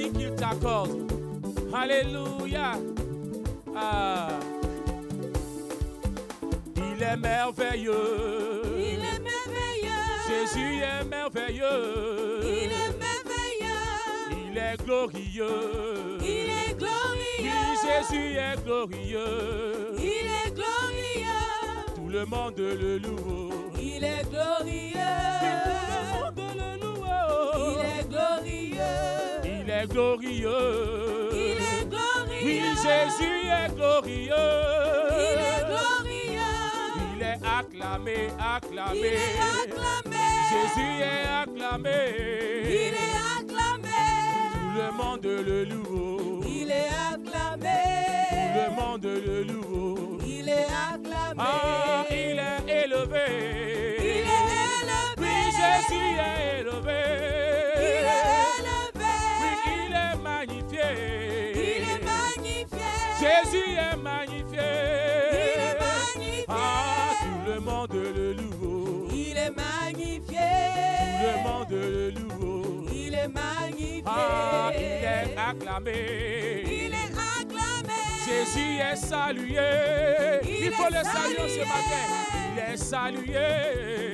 vie qu'il t'accorde. Alléluia. Ah. Il est merveilleux. Il est merveilleux. Jésus est merveilleux. Il est merveilleux. Il est glorieux. Il est glorieux. Oui, Jésus est glorieux. Il est glorieux. Tout le monde le loue. Il est glorieux. Tout le monde le loue. Il est glorieux. Il est glorieux. Il est glorieux. Oui, Jésus est glorieux. Il est glorieux. Il est acclamé, acclamé. Il est acclamé. Jésus est acclamé. Il est acclamé. Tout le monde le loue. Il est acclamé. Tout le monde le loue. Il est acclamé. Ah, il est élevé. Il est élevé. Oui, Jésus est élevé. Il est élevé. Oui, il est magnifié. Il est magnifié. Jésus est magnifié. Il est magnifié. Ah, tout le monde le loue. Il est magnifié. Tout le monde le loue. Il est magnifié. Ah, il est acclamé. Il est acclamé. Jésus est salué. Il faut le saluer ce matin. Il est salué.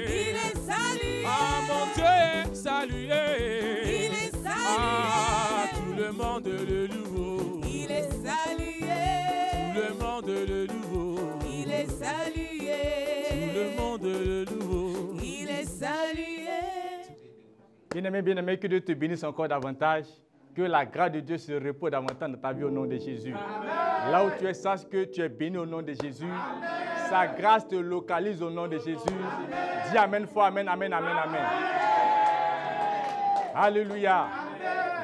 Il est salué. Ah, mon Dieu est salué. Il est salué. Ah, tout le monde le loue. Il est salué. Tout le monde le loue. Il est salué. Tout le monde le loue. Il est salué. Bien-aimé, que Dieu te bénisse encore davantage. Que la grâce de Dieu se repose davantage dans ta vie au nom de Jésus. Amen. Là où tu es, sache que tu es béni au nom de Jésus. Amen. Sa grâce te localise au nom de Jésus. Amen. Dis Amen fort, Amen, Amen, Amen, Amen. Alléluia.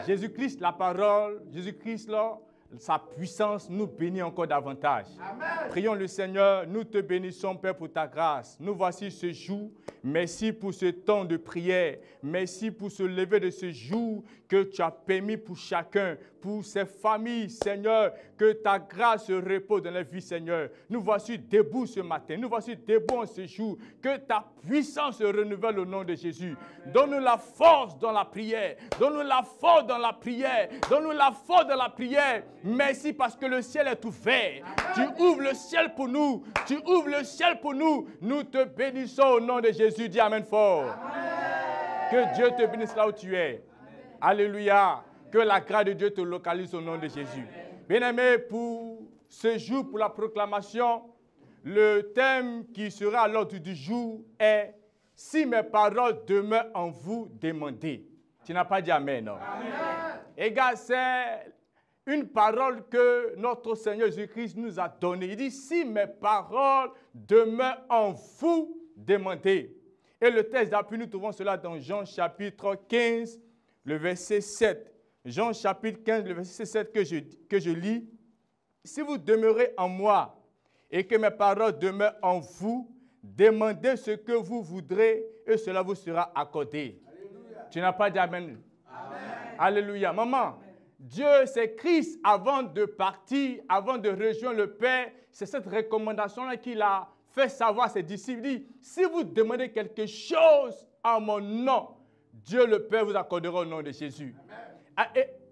Jésus-Christ, la parole, Jésus-Christ, là, sa puissance nous bénit encore davantage. Amen. Prions le Seigneur, nous te bénissons, Père, pour ta grâce. Nous voici ce jour. Merci pour ce temps de prière. Merci pour ce lever de ce jour que tu as permis pour chacun, pour ces familles, Seigneur, que ta grâce se repose dans la vie, Seigneur. Nous voici debout ce matin. Nous voici debout en ce jour. Que ta puissance se renouvelle au nom de Jésus. Donne-nous la force dans la prière. Donne-nous la force dans la prière. Donne-nous la force dans la prière. Merci parce que le ciel est ouvert. Tu ouvres le ciel pour nous. Tu ouvres le ciel pour nous. Nous te bénissons au nom de Jésus. Dis Amen fort. Amen. Que Dieu te bénisse là où tu es. Amen. Alléluia. Que la grâce de Dieu te localise au nom de Jésus. Bien-aimé, pour ce jour, pour la proclamation, le thème qui sera à l'ordre du jour est « Si mes paroles demeurent en vous, demandez ». Tu n'as pas dit Amen, non? Amen. Et gars, c'est une parole que notre Seigneur Jésus-Christ nous a donnée. Il dit « Si mes paroles demeurent en vous, demandez ». Et le texte d'appui, nous trouvons cela dans Jean chapitre 15, le verset 7. Jean chapitre 15, le verset 7 que je lis. « Si vous demeurez en moi et que mes paroles demeurent en vous, demandez ce que vous voudrez et cela vous sera accordé. » Tu n'as pas dit Amen. Amen. Alléluia. Maman, Dieu, c'est Christ, avant de partir, avant de rejoindre le Père, c'est cette recommandation-là qu'il a fait savoir à ses disciples. Il dit, si vous demandez quelque chose en mon nom, Dieu le Père vous accordera au nom de Jésus.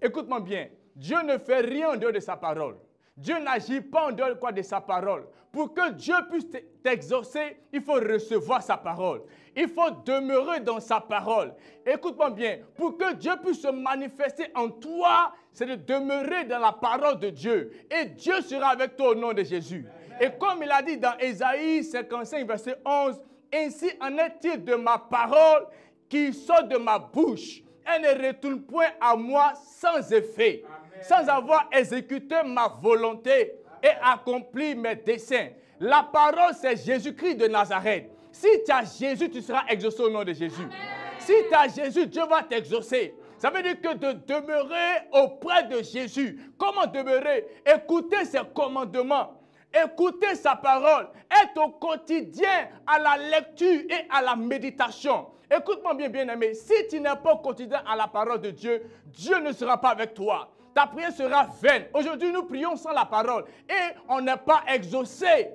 Écoute-moi bien, Dieu ne fait rien en dehors de sa parole. Dieu n'agit pas en dehors de sa parole. Pour que Dieu puisse t'exaucer, il faut recevoir sa parole. Il faut demeurer dans sa parole. Écoute-moi bien, pour que Dieu puisse se manifester en toi, c'est de demeurer dans la parole de Dieu. Et Dieu sera avec toi au nom de Jésus. Et comme il a dit dans Ésaïe 55, verset 11, « Ainsi en est-il de ma parole qui sort de ma bouche. Elle ne retourne point à moi sans effet, Amen. Sans avoir exécuté ma volonté et accompli mes desseins. » La parole, c'est Jésus-Christ de Nazareth. Si tu as Jésus, tu seras exaucé au nom de Jésus. Amen. Si tu as Jésus, Dieu va t'exaucer. Ça veut dire que de demeurer auprès de Jésus. Comment demeurer? Écouter ses commandements. Écouter sa parole, être au quotidien à la lecture et à la méditation. Écoute-moi bien, bien-aimé, si tu n'es pas au quotidien à la parole de Dieu, Dieu ne sera pas avec toi. Ta prière sera vaine. Aujourd'hui, nous prions sans la parole et on n'est pas exaucé.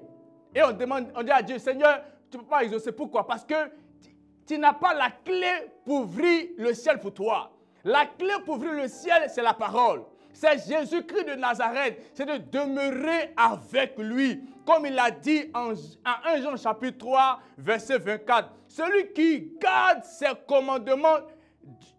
Et on dit à Dieu, Seigneur, tu ne peux pas exaucer. Pourquoi? Parce que tu n'as pas la clé pour ouvrir le ciel pour toi. La clé pour ouvrir le ciel, c'est la parole. C'est Jésus-Christ de Nazareth. C'est de demeurer avec lui. Comme il a dit en 1 Jean chapitre 3, verset 24. Celui qui garde ses commandements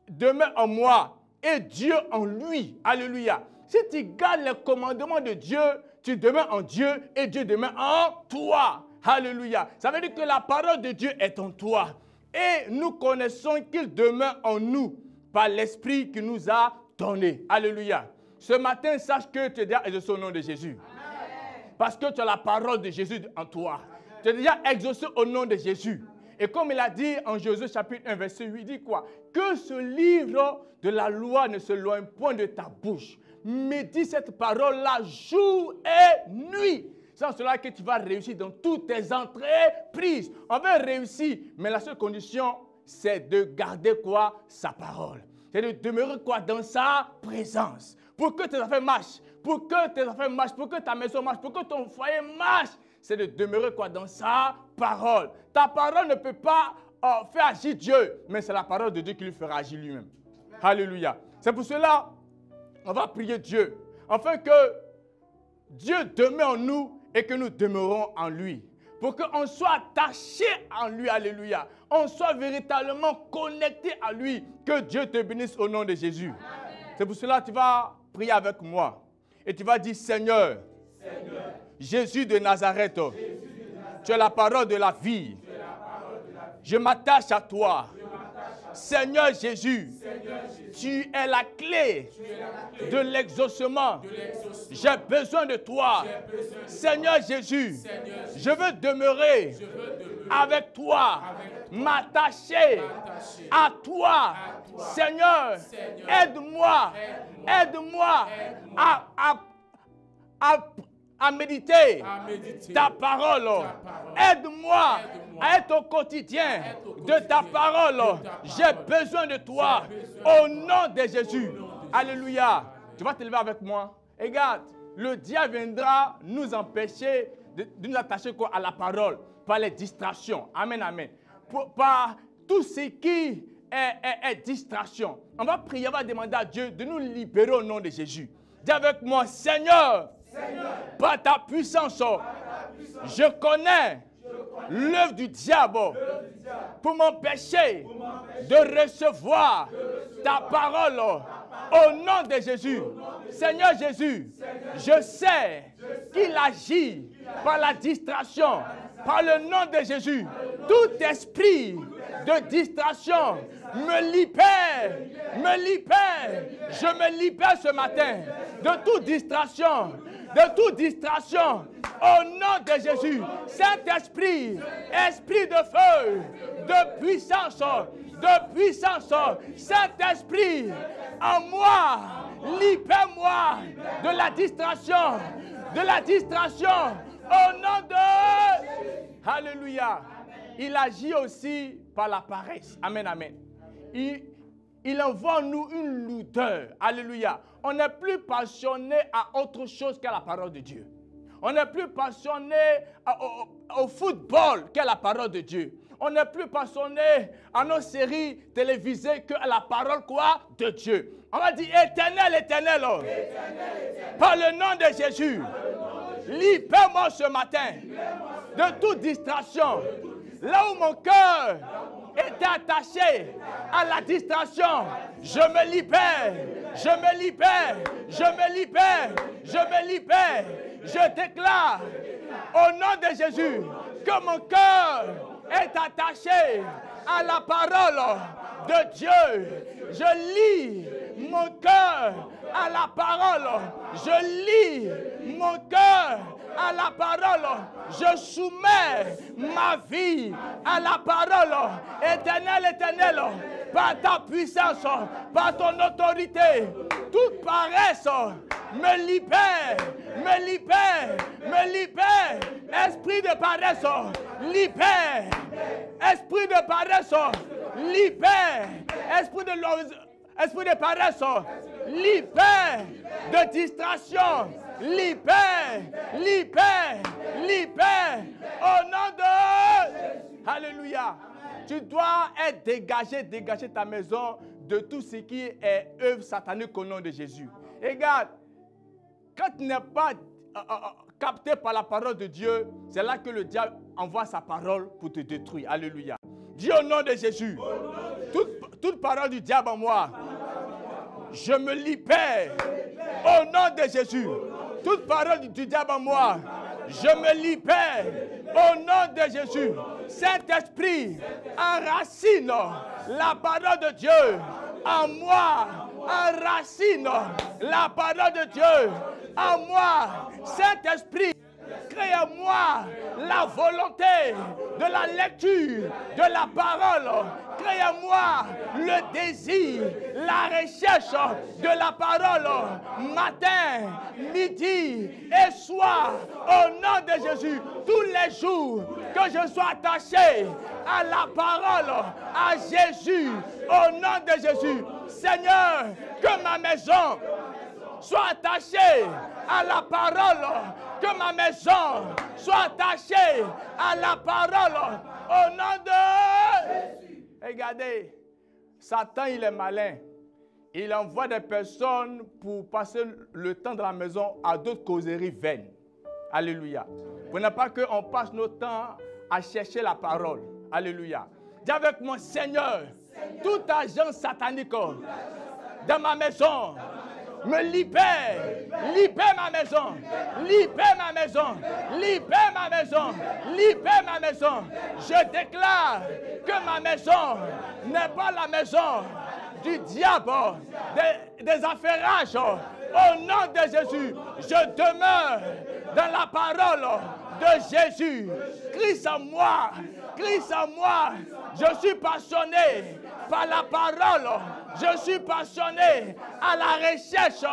demeure en moi et Dieu en lui. Alléluia. Si tu gardes les commandements de Dieu, tu demeures en Dieu et Dieu demeure en toi. Alléluia. Ça veut dire que la parole de Dieu est en toi. Et nous connaissons qu'il demeure en nous par l'Esprit qu'il nous a donné. Alléluia. Ce matin, sache que tu es déjà exaucé au nom de Jésus. Amen. Parce que tu as la parole de Jésus en toi. Amen. Tu es déjà exaucé au nom de Jésus. Et comme il a dit en Josué chapitre 1, verset 8, il dit quoi? Que ce livre de la loi ne se loigne point de ta bouche. Médite cette parole-là jour et nuit. C'est en cela que tu vas réussir dans toutes tes entreprises. On veut réussir, mais la seule condition, c'est de garder quoi? Sa parole. C'est de demeurer quoi? Dans sa présence. Pour que tes affaires marchent, pour que tes affaires marchent, pour que ta maison marche, pour que ton foyer marche, c'est de demeurer quoi? Dans sa parole. Ta parole ne peut pas faire agir Dieu, mais c'est la parole de Dieu qui lui fera agir lui-même. Alléluia. C'est pour cela, on va prier Dieu, afin que Dieu demeure en nous et que nous demeurons en lui. Pour qu'on soit attaché en lui, alléluia. On soit véritablement connecté à lui. Que Dieu te bénisse au nom de Jésus. C'est pour cela que tu vas prier avec moi. Et tu vas dire, Seigneur, Jésus de Nazareth, tu as la parole de la vie. Je m'attache à toi. Seigneur Jésus, tu es la clé de l'exaucement. J'ai besoin de toi. Seigneur Jésus, je veux demeurer avec toi, m'attacher à toi. Seigneur, aide-moi à méditer ta parole. Aide-moi à être au quotidien de ta parole. J'ai besoin de toi. Au nom de Jésus. Alléluia. Tu vas te lever avec moi. Regarde, le diable viendra nous empêcher de nous attacher à la parole par les distractions. Amen, amen. Par tout ce qui est distraction. On va prier, on va demander à Dieu de nous libérer au nom de Jésus. Dis avec moi, Seigneur, par ta puissance, je connais l'œuvre du diable pour m'empêcher de recevoir ta parole au nom de Jésus. Seigneur Jésus, je sais qu'il agit par la distraction, par le nom de Jésus. Tout esprit de distraction me libère. Je me libère ce matin de toute distraction. Au nom de Jésus, Saint-Esprit, esprit de feu, de puissance, Saint-Esprit, en moi, libère-moi de la distraction, au nom de... Alléluia. Il agit aussi par la paresse. Amen, amen. Il envoie en nous une lourdeur. Alléluia. On n'est plus passionné à autre chose qu'à la parole de Dieu. On n'est plus passionné au football qu'à la parole de Dieu. On n'est plus passionné à nos séries télévisées qu'à la parole quoi? De Dieu. On va dire éternel. Par le nom de Jésus. Libère-moi ce matin de toute distraction. Là où mon cœur était attaché à la distraction, je me libère. Je déclare au nom de Jésus que mon cœur est attaché à la parole de Dieu. Je lis mon cœur à la parole. Je lis mon cœur à la parole. Je soumets ma vie à la parole. Éternel, par ta puissance, par ton autorité, toute paresse me libère. Esprit de paresse, libère. Esprit de paresse, libère. Esprit de paresse, libère. De distraction, libère. Au nom de... Alléluia. Tu dois être dégagé ta maison de tout ce qui est œuvre satanique au nom de Jésus. Et regarde, quand tu n'es pas capté par la parole de Dieu, c'est là que le diable envoie sa parole pour te détruire. Alléluia. Dis au nom de Jésus, toute parole du diable en moi, je me libère au nom de Jésus. Toute parole du diable en moi, je me libère au nom de Jésus. Saint-Esprit, enracine la parole de Dieu en moi. Enracine la parole de Dieu en moi. Saint-Esprit, crée en moi la volonté de la lecture de la parole. Crée en moi le désir, la recherche de la parole matin, midi et soir. Au nom de Jésus, tous les jours que je sois attaché à la parole, à Jésus, au nom de Jésus. Seigneur, que ma maison soit attachée à la parole, que ma maison soit attachée à la parole, au nom de... Regardez, Satan, il est malin. Il envoie des personnes pour passer le temps dans la maison à d'autres causeries vaines. Alléluia. Pour ne pas qu'on passe notre temps à chercher la parole. Alléluia. Dis avec mon Seigneur, tout agent satanique dans ma maison, me libère, libère ma maison, libère ma maison, libère ma maison, libère ma maison. Je déclare que ma maison n'est pas la maison du diable, des affairages. Au nom de Jésus, je demeure dans la parole de Jésus. Christ en moi, Christ en moi. Je suis passionné par la parole. Je suis passionné à la recherche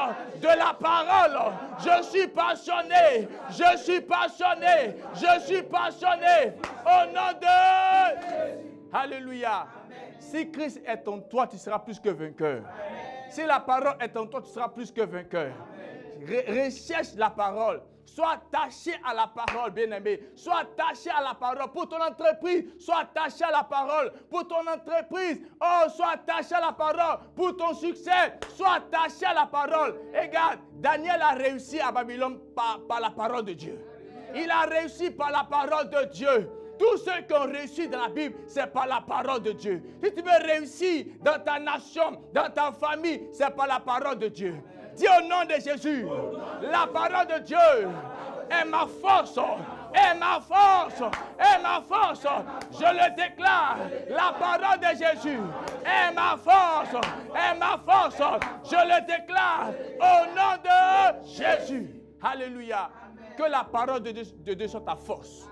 de la parole. Je suis passionné. Je suis passionné. Je suis passionné. Au nom de... Alléluia. Si Christ est en toi, tu seras plus que vainqueur. Si la parole est en toi, tu seras plus que vainqueur. Recherche la parole. Sois attaché à la parole, bien-aimé. Sois attaché à la parole pour ton entreprise. Sois attaché à la parole pour ton entreprise. Oh, sois attaché à la parole pour ton succès. Sois attaché à la parole. Regarde, Daniel a réussi à Babylone par la parole de Dieu. Il a réussi par la parole de Dieu. Tous ceux qui ont réussi dans la Bible, c'est par la parole de Dieu. Si tu veux réussir dans ta nation, dans ta famille, c'est par la parole de Dieu. Dis au nom de Jésus, la parole de Dieu est ma force, est ma force, est ma force. Je le déclare, la parole de Jésus est ma force, est ma force. Je le déclare au nom de Jésus. Alléluia. Que la parole de Dieu soit ta force.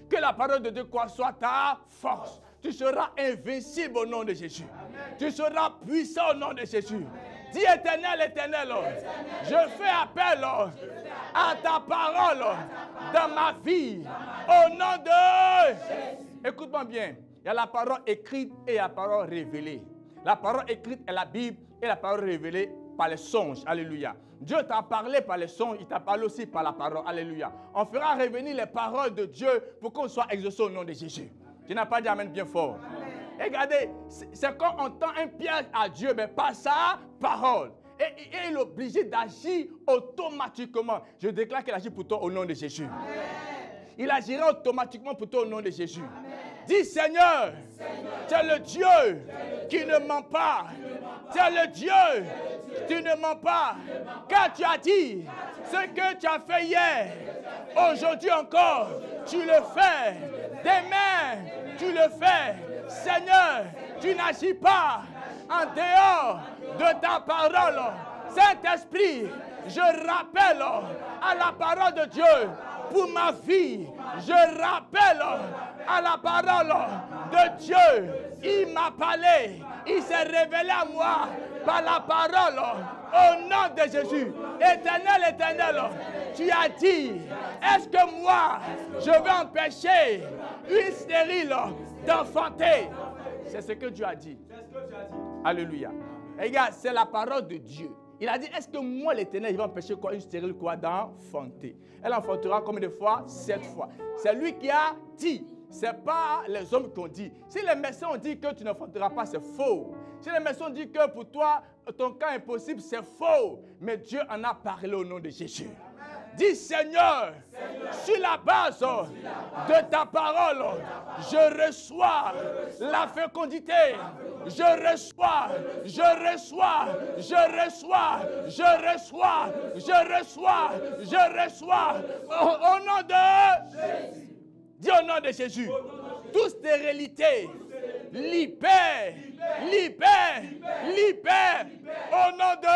Que la parole de Dieu soit ta force. Tu seras invincible au nom de Jésus. Tu seras puissant au nom de Jésus. Dis Éternel, Éternel, je fais appel à ta parole dans ma vie. Au nom de Jésus. Écoute-moi bien. Il y a la parole écrite et la parole révélée. La parole écrite est la Bible et la parole révélée par les songes. Alléluia. Dieu t'a parlé par les songes, il t'a parlé aussi par la parole. Alléluia. On fera revenir les paroles de Dieu pour qu'on soit exaucé au nom de Jésus. Tu n'as pas dit amen bien fort. Et regardez, c'est quand on tend un piège à Dieu, mais par sa parole. Et il est obligé d'agir automatiquement. Je déclare qu'il agit pour toi au nom de Jésus. Amen. Il agira automatiquement pour toi au nom de Jésus. Amen. Dis Seigneur, tu es le Dieu qui ne ment pas. Tu es le Dieu qui ne ment pas. Car tu as dit ce que tu as fait hier. Aujourd'hui encore, tu le fais. Demain, tu le fais. Seigneur, tu n'agis pas en dehors de ta parole. Saint-Esprit, je rappelle à la parole de Dieu pour ma vie. Je rappelle à la parole de Dieu. Il m'a parlé, il s'est révélé à moi par la parole. Au nom de Jésus, Éternel, Éternel, tu as dit, est-ce que moi, je vais empêcher une stérile d'enfanter? C'est ce que Dieu a dit. Alléluia. Et regarde, c'est la parole de Dieu. Il a dit, est-ce que moi, l'Éternel, il va empêcher quoi, une stérile quoi d'enfanter? Elle enfantera combien de fois? 7 fois. C'est lui qui a dit. ce n'est pas les hommes qui ont dit. Si les médecins ont dit que tu n'enfanteras pas, c'est faux. Si les médecins ont dit que pour toi, ton cas est impossible, c'est faux. Mais Dieu en a parlé au nom de Jésus. Dis Seigneur, sur la base de ta parole, je reçois la fécondité. Je reçois. Au nom de Jésus. Dis au nom de Jésus. Toute stérilité, libère. Au nom de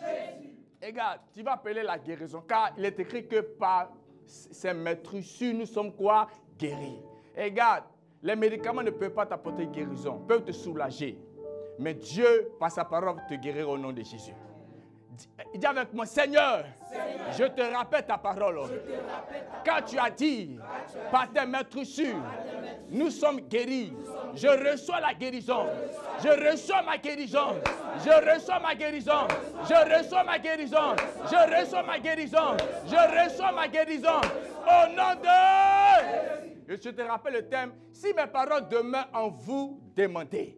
Jésus. Regarde, tu vas appeler la guérison, car il est écrit que par ces maîtrisures, nous sommes quoi? Guéris. Regarde, les médicaments ne peuvent pas t'apporter guérison, peuvent te soulager. Mais Dieu, par sa parole, va te guérir au nom de Jésus. Dis avec moi, Seigneur, je te rappelle ta parole. Car tu as dit, par tes maîtrisures, nous sommes guéris. Je reçois la guérison. Je reçois ma guérison. Je reçois ma guérison. Je reçois ma guérison. Je reçois ma guérison. Je reçois ma guérison. Au nom de... Je te rappelle le thème. Si mes paroles demeurent en vous, demandez.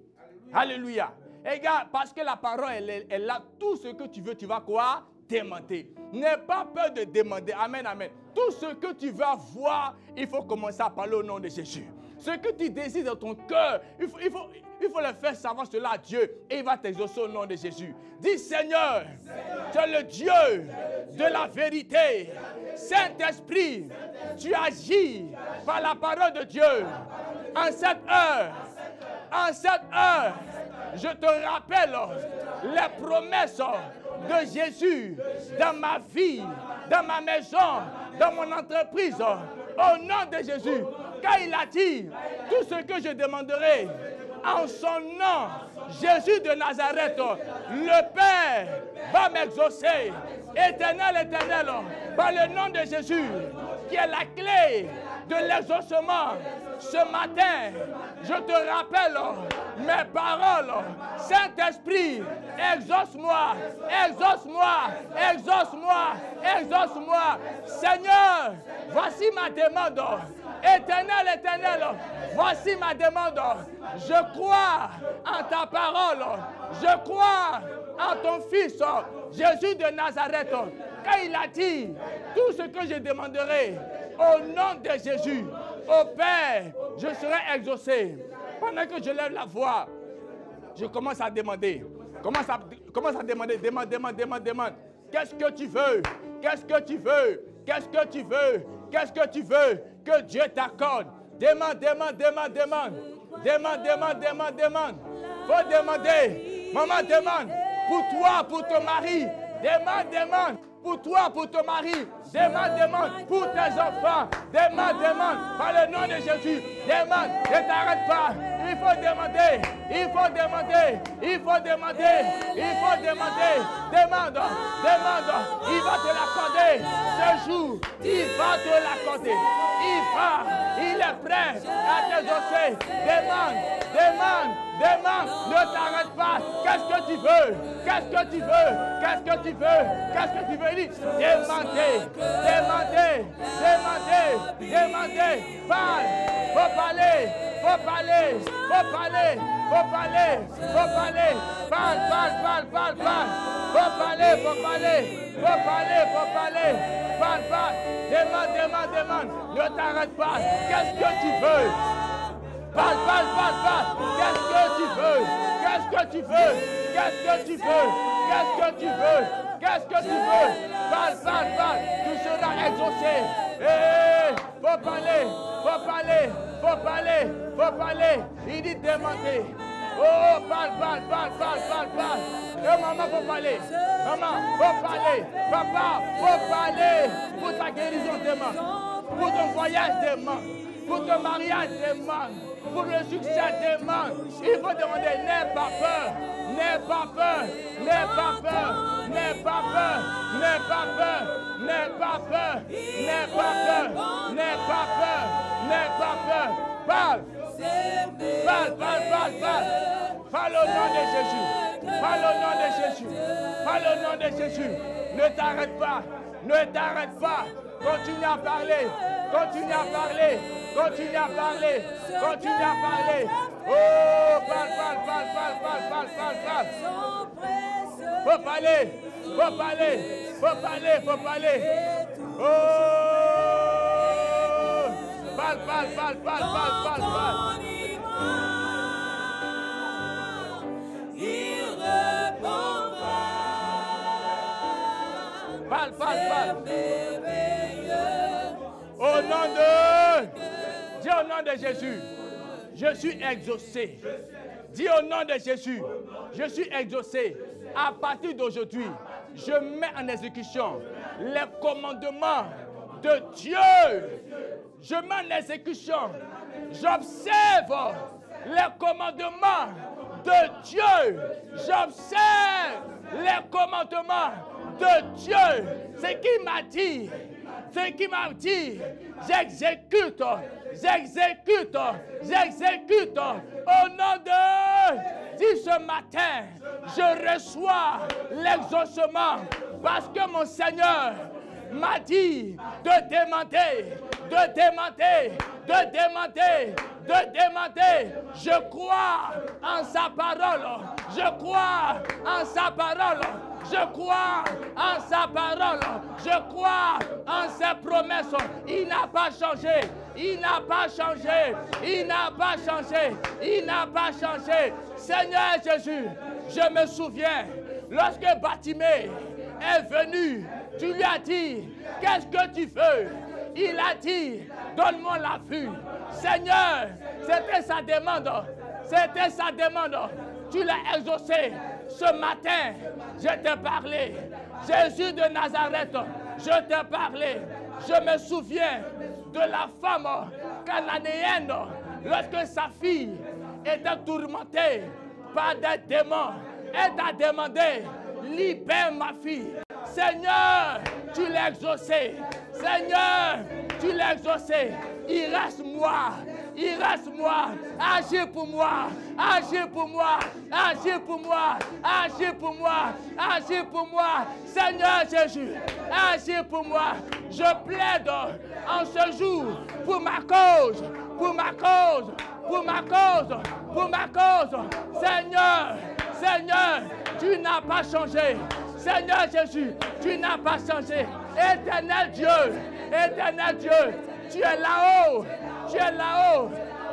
Alléluia. Regarde, parce que la parole, elle est là. Tout ce que tu veux, tu vas quoi? Demander. N'aie pas peur de demander. Amen, amen. Tout ce que tu veux avoir, il faut commencer à parler au nom de Jésus. Ce que tu désires dans ton cœur, il faut le faire savoir cela à Dieu et il va t'exaucer au nom de Jésus. Dis Seigneur, tu es le Dieu de la vérité. Saint-Esprit, tu agis par la parole de Dieu. En cette heure, je te rappelle les promesses de Jésus dans ma vie, dans ma maison, dans mon entreprise. Au nom de Jésus, car il a dit, tout ce que je demanderai en son nom, Jésus de Nazareth, le Père va m'exaucer. Éternel, par le nom de Jésus, qui est la clé de l'exaucement. Ce matin, je te rappelle mes paroles. Saint-Esprit, exauce-moi, exauce-moi. Seigneur, voici ma demande. Éternel, voici ma demande. Je crois en ta parole. Je crois en ton Fils, Jésus de Nazareth. Quand il a dit, tout ce que je demanderai au nom de Jésus, au Père, je serai exaucé. Pendant que je lève la voix, je commence à demander. Commence à demander. Demande. Qu'est-ce que tu veux? Qu'est-ce que tu veux? Qu'est-ce que tu veux? Qu'est-ce que tu veux que Dieu t'accorde? Demande. Faut demander. Maman, demande. Pour toi, pour ton mari. Demande. Pour toi, pour ton mari. Demande. Pour tes enfants. Demande. Par le nom de Jésus. Demande. Ne t'arrête pas. Il faut demander. Demande. Il va te l'accorder. Ce jour, il va te l'accorder. Il est prêt à t'exaucer. Demande. Ne t'arrête pas. Qu'est-ce que tu veux? Il dit, demandez. Parle. Faut parler. Parle. Demande. Ne t'arrête pas. Qu'est-ce que tu veux? Parle. Qu'est-ce que tu veux? Parle. Tu seras exaucé. Faut parler. Il dit demander. Oh, parle. Maman, faut parler. Papa, faut parler. Pour ta guérison, demande. Pour ton voyage, demande. Pour ton mariage, demande. Pour le succès, demande. Il faut demander. N'aie pas peur. Parle. Parle au nom de Jésus. Ne t'arrête pas. Continue à parler. Continue à parler. Continue à parler. Oh, parle. Faut parler. Oh, parle. Il répondra. Parle. Merveilleux. Au nom de... Dis au nom de Jésus, je suis exaucé. Dis au nom de Jésus, je suis exaucé. À partir d'aujourd'hui, je mets en exécution les commandements de Dieu. Je mets en exécution. J'observe les commandements de Dieu. J'observe les commandements de Dieu. Ce qu'il m'a dit. J'exécute. Au nom de... Dis ce matin, je reçois l'exaucement parce que mon Seigneur m'a dit de démenter. Je crois en sa parole. Je crois en sa en ses promesses. Il n'a pas changé. Seigneur Jésus, je me souviens, lorsque Bartimée est venu, tu lui as dit, qu'est-ce que tu veux? Il a dit, donne-moi la vue. Seigneur, c'était sa demande. Tu l'as exaucé. Ce matin, je t'ai parlé. Jésus de Nazareth, je t'ai parlé. Je me souviens de la femme cananéenne lorsque sa fille était tourmentée par des démons. Elle t'a demandé, libère ma fille. Seigneur, tu l'as exaucé. Il reste moi. Agis pour moi. Seigneur Jésus, agis pour moi. Je plaide en ce jour pour ma cause. Seigneur, tu n'as pas changé. Seigneur Jésus, tu n'as pas changé. Éternel Dieu, tu es là-haut.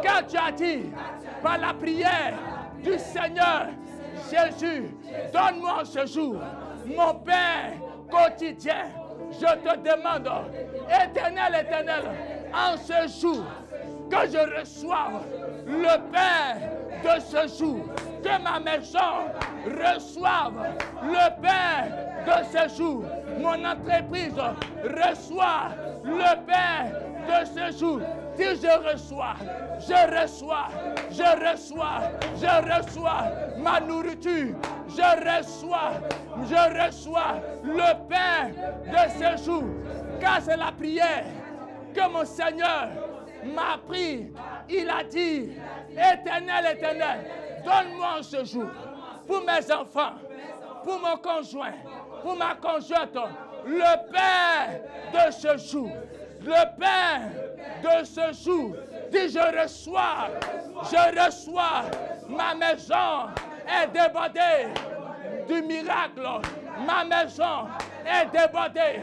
Quand tu as dit, par la prière du Seigneur Jésus, donne-moi ce jour mon pain quotidien. Je te demande, éternel, en ce jour, que je reçoive le pain de ce jour. Que ma maison reçoive le pain de ce jour. Mon entreprise reçoit le pain de ce jour. Si je reçois ma nourriture, je reçois le pain de ce jour. Car c'est la prière que mon Seigneur m'a appris. Il a dit, éternel, donne-moi ce jour pour mes enfants, pour mon conjoint, pour ma conjointe, le pain de ce jour. Le pain de ce jour. Dis, je reçois. Ma maison est débordée du miracle. Ma maison est débordée.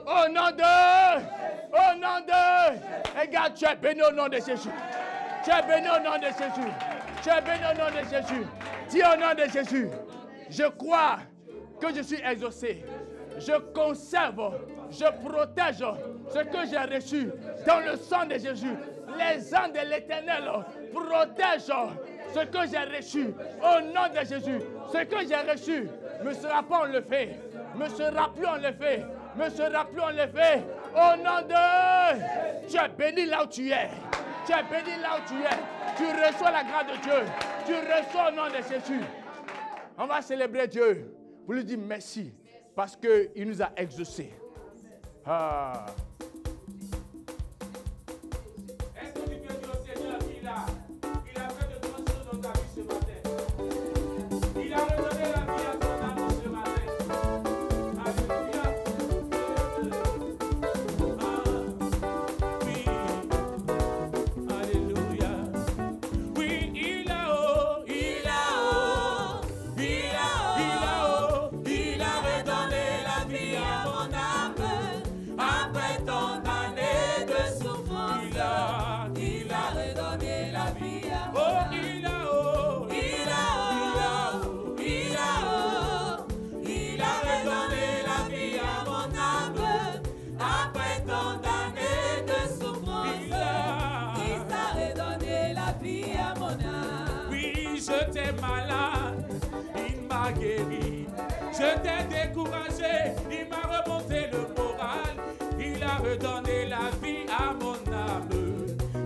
Au nom de... Regarde, tu es béni au nom de Jésus. Dis au nom de Jésus, je crois que je suis exaucé. Je conserve, je protège ce que j'ai reçu dans le sang de Jésus. Les anges de l'Éternel protègent ce que j'ai reçu au nom de Jésus. Ce que j'ai reçu ne sera pas enlevé, ne sera plus enlevé. Au nom de... Tu es béni là où tu es. Tu reçois la grâce de Dieu. Tu reçois au nom de Jésus. On va célébrer Dieu pour lui dire merci parce qu'il nous a exaucés. Est-ce que tu peux dire au Seigneur qu'il a fait de grandes choses dans ta vie ce matin? Il a redonné la vie à ton âme ce matin. Alléluia. mon âme. Oui, j'étais malade, il m'a guéri. Je t'ai découragé, il m'a remonté le moral. Il a redonné la vie à mon âme.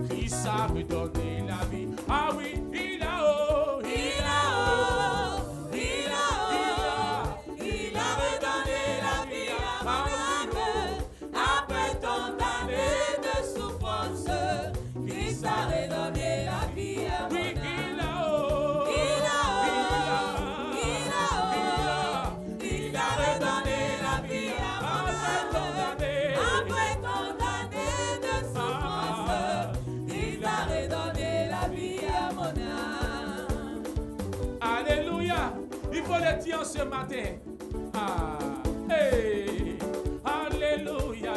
Christ a redonné la vie. Ah oui, il a oh, Il a redonné la vie à mon âme. Après tant d'années de souffrance, Christ a redonné la vie à mon oui, âme. il a oh, Il a redonné la vie à mon âme. Après tant d'années de souffrance, il a redonné la vie à mon âme. Alléluia. Il faut le dire ce matin. Ah, hey, alléluia.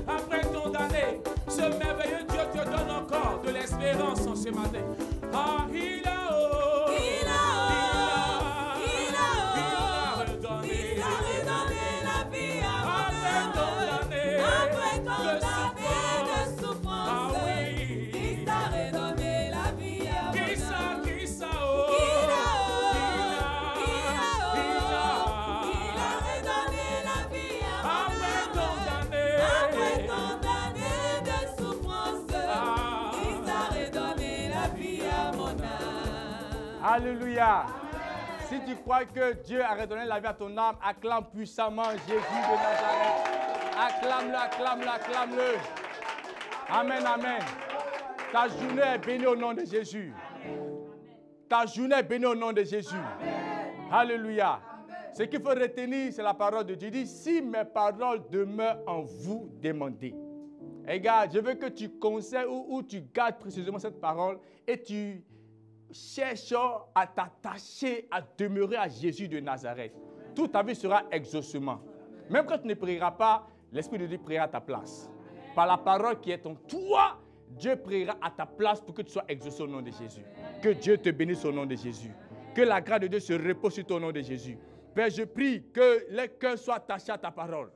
Après tant d'années, ce merveilleux Dieu te donne encore de l'espérance en ce matin. Ah, il a oh, redonné la vie à après mon tant âme. d'années Après tant de d'années de souffrance. souffrance, Ah oui. il t'a redonné la vie à mon Qui ça, âme. qui ça, oh, Il il a redonné la vie à mon après tant âme. d'années. Après tant d'années de souffrance, Ah. il t'a redonné la vie à mon âme. Alléluia. Si tu crois que Dieu a redonné la vie à ton âme, acclame puissamment Jésus de Nazareth. Acclame-le, acclame-le, acclame-le. Amen, amen. Ta journée est bénie au nom de Jésus. Ta journée est bénie au nom de Jésus. Alléluia. Ce qu'il faut retenir, c'est la parole de Dieu. Il dit, si mes paroles demeurent en vous, demandez. Regarde, je veux que tu conseilles ou tu gardes précisément cette parole et tu cherches à t'attacher, à demeurer à Jésus de Nazareth. Toute ta vie sera exaucement. Même quand tu ne prieras pas, l'Esprit de Dieu priera à ta place. Par la parole qui est en toi, Dieu priera à ta place pour que tu sois exaucé au nom de Jésus. Que Dieu te bénisse au nom de Jésus. Que la grâce de Dieu se repose sur ton nom de Jésus. Père, je prie que les cœurs soient attachés à ta parole.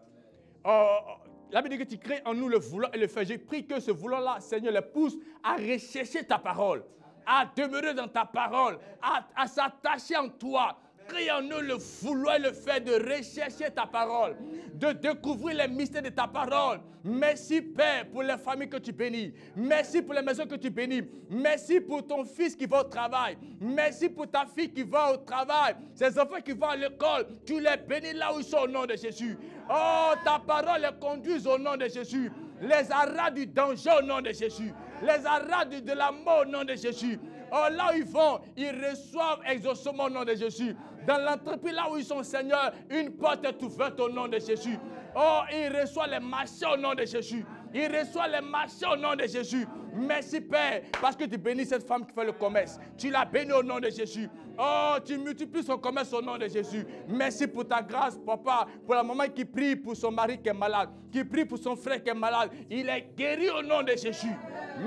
La Bible dit que tu crées en nous le vouloir et le faire. Je prie que ce vouloir-là, Seigneur, les pousse à rechercher ta parole, à demeurer dans ta parole, à s'attacher en toi. Crée en nous le vouloir et le fait de rechercher ta parole, de découvrir les mystères de ta parole. Merci Père pour les familles que tu bénis. Merci pour les maisons que tu bénis. Merci pour ton fils qui va au travail. Merci pour ta fille qui va au travail. Ces enfants qui vont à l'école, tu les bénis là où ils sont au nom de Jésus. Oh, ta parole les conduise au nom de Jésus. Les arrêts du danger au nom de Jésus. Les arrêts de la mort au nom de Jésus. Oh, là où ils vont, ils reçoivent exaucement au nom de Jésus. Dans l'entreprise, là où ils sont, Seigneur, une porte est ouverte au nom de Jésus. Oh, ils reçoivent les marchés au nom de Jésus. Ils reçoivent les marchés au nom de Jésus. Merci Père, parce que tu bénis cette femme qui fait le commerce. Tu la bénis au nom de Jésus. Oh, tu multiplies son commerce au nom de Jésus. Merci pour ta grâce, Papa, pour la maman qui prie pour son mari qui est malade, qui prie pour son frère qui est malade. Il est guéri au nom de Jésus.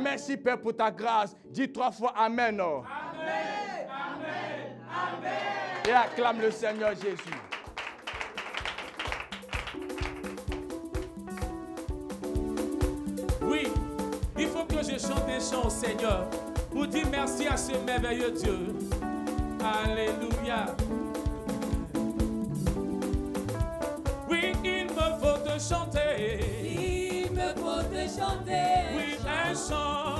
Merci Père pour ta grâce. Dis 3 fois Amen. Oh. Amen, amen, amen. Et acclame le Seigneur Jésus. Oui, il faut que je chante un chant au Seigneur pour dire merci à ce merveilleux Dieu. Alléluia. Oui, il me faut te chanter. Il me faut te chanter. Oui, un chant.